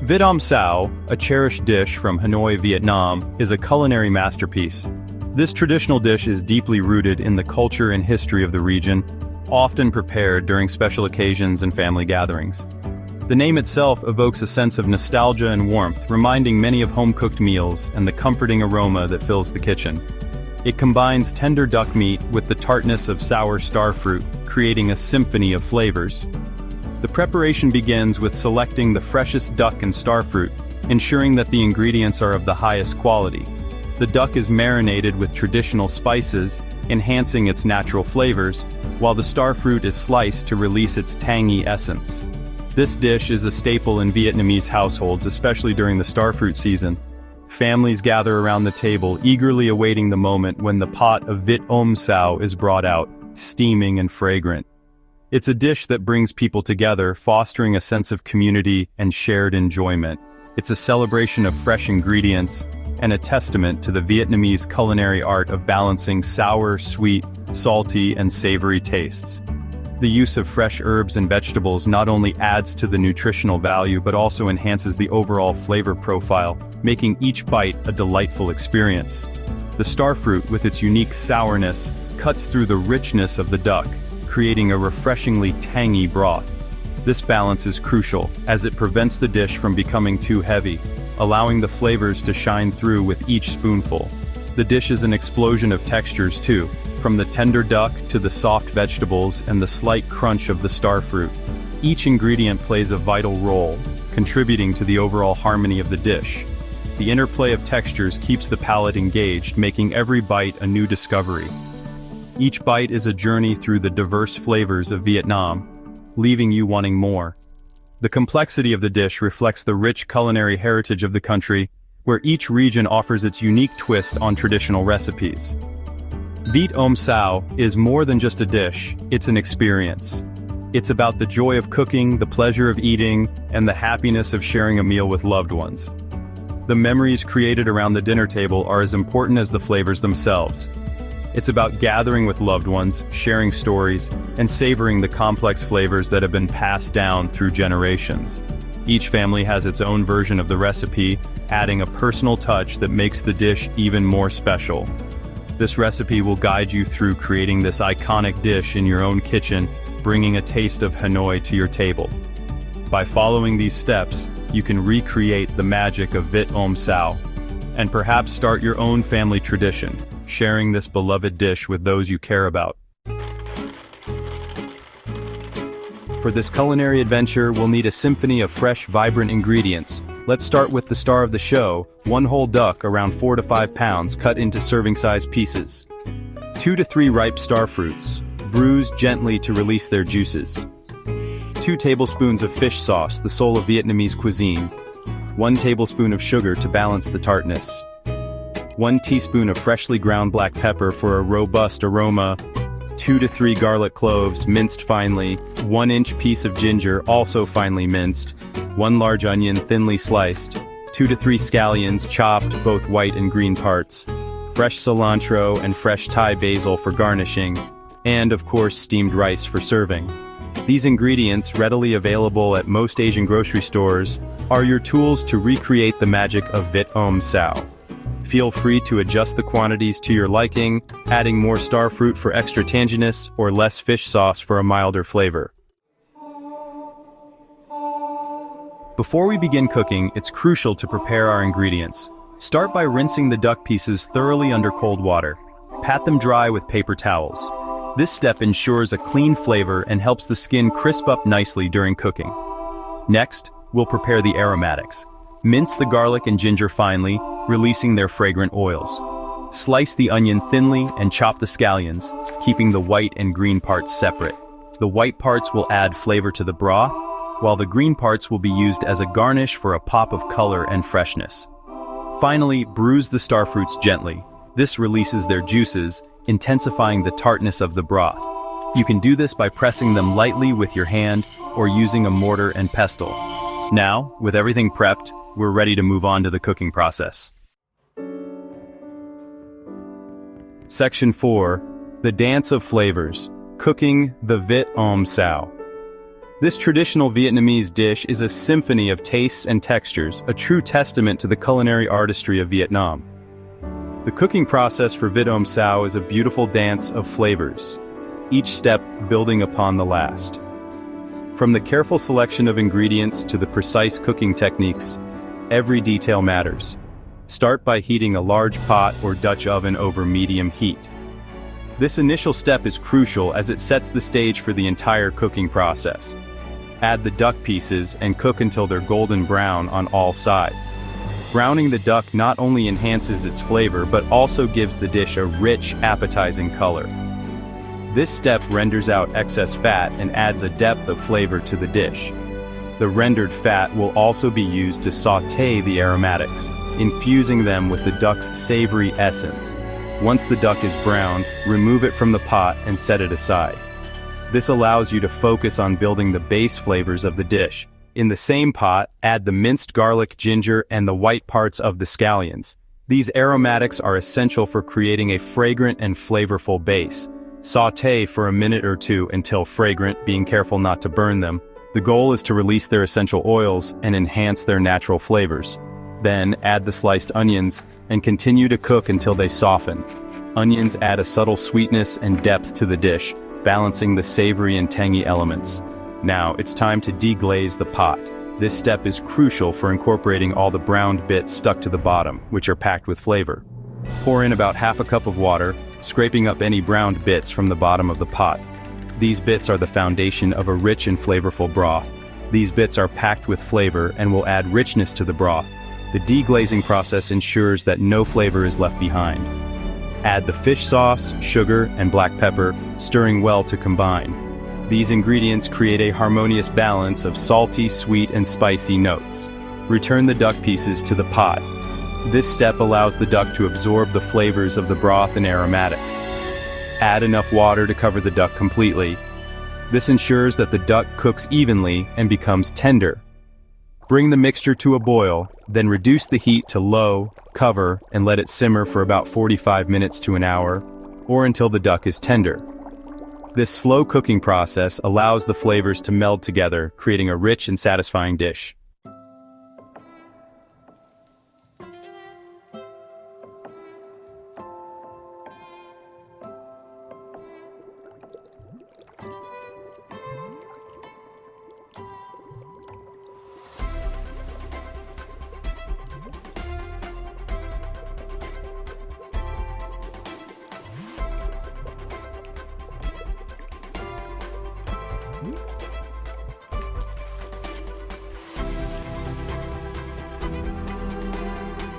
Vit Om Sao, a cherished dish from Hanoi, Vietnam, is a culinary masterpiece. This traditional dish is deeply rooted in the culture and history of the region, often prepared during special occasions and family gatherings. The name itself evokes a sense of nostalgia and warmth, reminding many of home-cooked meals and the comforting aroma that fills the kitchen. It combines tender duck meat with the tartness of sour starfruit, creating a symphony of flavors. The preparation begins with selecting the freshest duck and starfruit, ensuring that the ingredients are of the highest quality. The duck is marinated with traditional spices, enhancing its natural flavors, while the starfruit is sliced to release its tangy essence. This dish is a staple in Vietnamese households, especially during the starfruit season. Families gather around the table, eagerly awaiting the moment when the pot of Vit Om Sao is brought out, steaming and fragrant. It's a dish that brings people together, fostering a sense of community and shared enjoyment. It's a celebration of fresh ingredients and a testament to the Vietnamese culinary art of balancing sour, sweet, salty, and savory tastes. The use of fresh herbs and vegetables not only adds to the nutritional value but also enhances the overall flavor profile, making each bite a delightful experience. The starfruit, with its unique sourness, cuts through the richness of the duck, creating a refreshingly tangy broth. This balance is crucial, as it prevents the dish from becoming too heavy, allowing the flavors to shine through with each spoonful. The dish is an explosion of textures too, from the tender duck to the soft vegetables and the slight crunch of the starfruit. Each ingredient plays a vital role, contributing to the overall harmony of the dish. The interplay of textures keeps the palate engaged, making every bite a new discovery. Each bite is a journey through the diverse flavors of Vietnam, leaving you wanting more. The complexity of the dish reflects the rich culinary heritage of the country, where each region offers its unique twist on traditional recipes. Vit Om Sao is more than just a dish, it's an experience. It's about the joy of cooking, the pleasure of eating, and the happiness of sharing a meal with loved ones. The memories created around the dinner table are as important as the flavors themselves. It's about gathering with loved ones, sharing stories, and savoring the complex flavors that have been passed down through generations. Each family has its own version of the recipe, adding a personal touch that makes the dish even more special. This recipe will guide you through creating this iconic dish in your own kitchen, bringing a taste of Hanoi to your table. By following these steps, you can recreate the magic of Vit Om Sao, and perhaps start your own family tradition, sharing this beloved dish with those you care about. For this culinary adventure, we'll need a symphony of fresh, vibrant ingredients. Let's start with the star of the show, one whole duck around 4 to 5 pounds cut into serving-sized pieces. 2 to 3 ripe starfruits, bruised gently to release their juices. 2 tablespoons of fish sauce, the soul of Vietnamese cuisine. 1 tablespoon of sugar to balance the tartness. 1 teaspoon of freshly ground black pepper for a robust aroma. 2 to 3 garlic cloves, minced finely. 1-inch piece of ginger, also finely minced. 1 large onion, thinly sliced. 2 to 3 scallions, chopped, both white and green parts. Fresh cilantro and fresh Thai basil for garnishing. And, of course, steamed rice for serving. These ingredients, readily available at most Asian grocery stores, are your tools to recreate the magic of Vit Om Sao. Feel free to adjust the quantities to your liking, adding more starfruit for extra tanginess or less fish sauce for a milder flavor. Before we begin cooking, it's crucial to prepare our ingredients. Start by rinsing the duck pieces thoroughly under cold water. Pat them dry with paper towels. This step ensures a clean flavor and helps the skin crisp up nicely during cooking. Next, we'll prepare the aromatics. Mince the garlic and ginger finely, releasing their fragrant oils. Slice the onion thinly and chop the scallions, keeping the white and green parts separate. The white parts will add flavor to the broth, while the green parts will be used as a garnish for a pop of color and freshness. Finally, bruise the starfruits gently. This releases their juices, intensifying the tartness of the broth. You can do this by pressing them lightly with your hand or using a mortar and pestle. Now, with everything prepped, we're ready to move on to the cooking process. Section 4. The Dance of Flavors. Cooking the Vit Om Sao. This traditional Vietnamese dish is a symphony of tastes and textures, a true testament to the culinary artistry of Vietnam. The cooking process for Vit Om Sao is a beautiful dance of flavors, each step building upon the last. From the careful selection of ingredients to the precise cooking techniques, every detail matters. Start by heating a large pot or Dutch oven over medium heat. This initial step is crucial as it sets the stage for the entire cooking process. Add the duck pieces and cook until they're golden brown on all sides. Browning the duck not only enhances its flavor but also gives the dish a rich, appetizing color. This step renders out excess fat and adds a depth of flavor to the dish. The rendered fat will also be used to sauté the aromatics, infusing them with the duck's savory essence. Once the duck is browned, remove it from the pot and set it aside. This allows you to focus on building the base flavors of the dish. In the same pot, add the minced garlic, ginger, and the white parts of the scallions. These aromatics are essential for creating a fragrant and flavorful base. Sauté for a minute or two until fragrant, being careful not to burn them. The goal is to release their essential oils and enhance their natural flavors. Then, add the sliced onions and continue to cook until they soften. Onions add a subtle sweetness and depth to the dish, balancing the savory and tangy elements. Now, it's time to deglaze the pot. This step is crucial for incorporating all the browned bits stuck to the bottom, which are packed with flavor. Pour in about half a cup of water, scraping up any browned bits from the bottom of the pot. These bits are the foundation of a rich and flavorful broth. These bits are packed with flavor and will add richness to the broth. The deglazing process ensures that no flavor is left behind. Add the fish sauce, sugar, and black pepper, stirring well to combine. These ingredients create a harmonious balance of salty, sweet, and spicy notes. Return the duck pieces to the pot. This step allows the duck to absorb the flavors of the broth and aromatics. Add enough water to cover the duck completely. This ensures that the duck cooks evenly and becomes tender. Bring the mixture to a boil, then reduce the heat to low, cover, and let it simmer for about 45 minutes to an hour, or until the duck is tender. This slow cooking process allows the flavors to meld together, creating a rich and satisfying dish.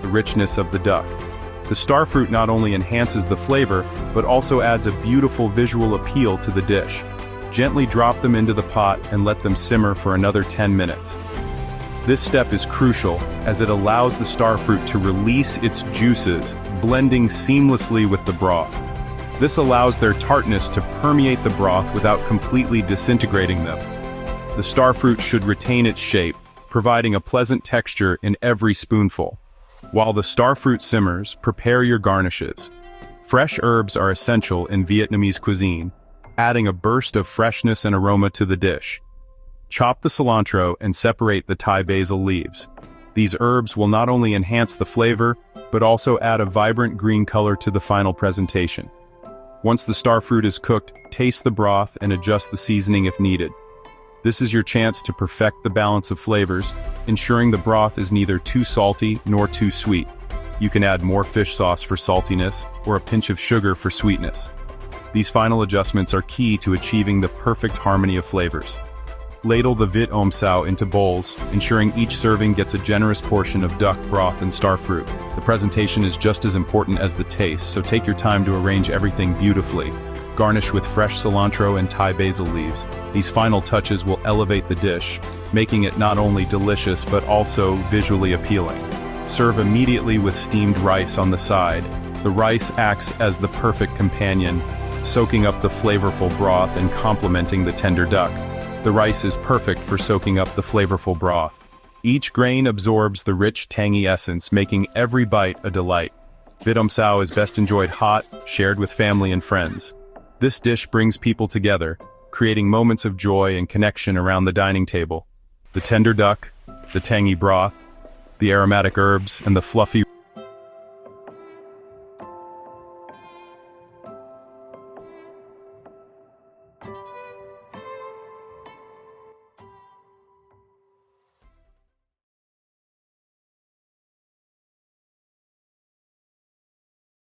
The richness of the duck. The starfruit not only enhances the flavor, but also adds a beautiful visual appeal to the dish. Gently drop them into the pot and let them simmer for another 10 minutes. This step is crucial as it allows the starfruit to release its juices, blending seamlessly with the broth. This allows their tartness to permeate the broth without completely disintegrating them. The starfruit should retain its shape, providing a pleasant texture in every spoonful. While the starfruit simmers, prepare your garnishes. Fresh herbs are essential in Vietnamese cuisine, adding a burst of freshness and aroma to the dish. Chop the cilantro and separate the Thai basil leaves. These herbs will not only enhance the flavor, but also add a vibrant green color to the final presentation. Once the starfruit is cooked, taste the broth and adjust the seasoning if needed. This is your chance to perfect the balance of flavors, ensuring the broth is neither too salty nor too sweet. You can add more fish sauce for saltiness or a pinch of sugar for sweetness. These final adjustments are key to achieving the perfect harmony of flavors. Ladle the Vit Om Sao into bowls, ensuring each serving gets a generous portion of duck broth and starfruit. The presentation is just as important as the taste, so take your time to arrange everything beautifully. Garnish with fresh cilantro and Thai basil leaves. These final touches will elevate the dish, making it not only delicious but also visually appealing. Serve immediately with steamed rice on the side. The rice acts as the perfect companion, soaking up the flavorful broth and complementing the tender duck. The rice is perfect for soaking up the flavorful broth. Each grain absorbs the rich, tangy essence, making every bite a delight. Vit Om Sao is best enjoyed hot, shared with family and friends. This dish brings people together, creating moments of joy and connection around the dining table. The tender duck, the tangy broth, the aromatic herbs, and the fluffy